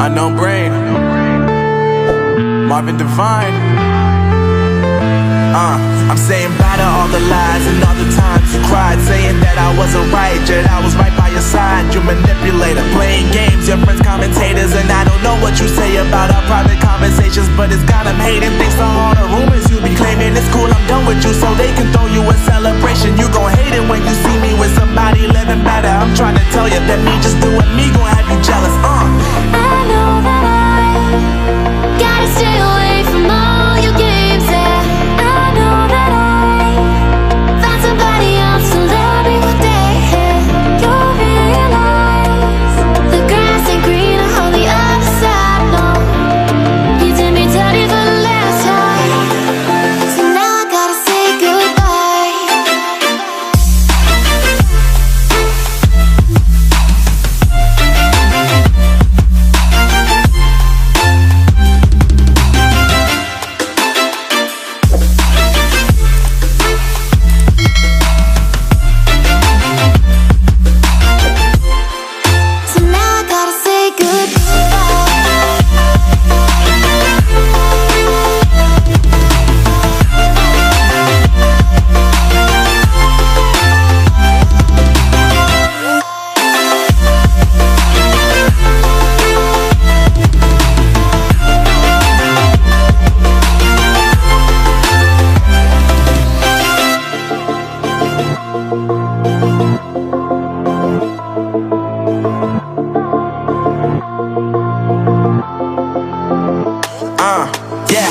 Unknown Brain, Marvin Devine. I'm saying bye to all the lies and all the times you cried, saying that I wasn't right, yet I was right by your side. You manipulator, playing games, your friends commentators, and I don't know what you say about our private conversations, but it's got them hating. Thanks to all the rumors you be claiming. It's cool, I'm done with you, so they can throw you a celebration. You gon' hate it when you see me with somebody living better. I'm trying to tell you that me just doing me gon' have you jealous. I know that I gotta stay away from all your games, yeah. I know that I found somebody else to love me one day, yeah. You'll realize the grass ain't greener on the other side, no. You did me dirty for the last time, so now I gotta say goodbye. So now I gotta say Yeah,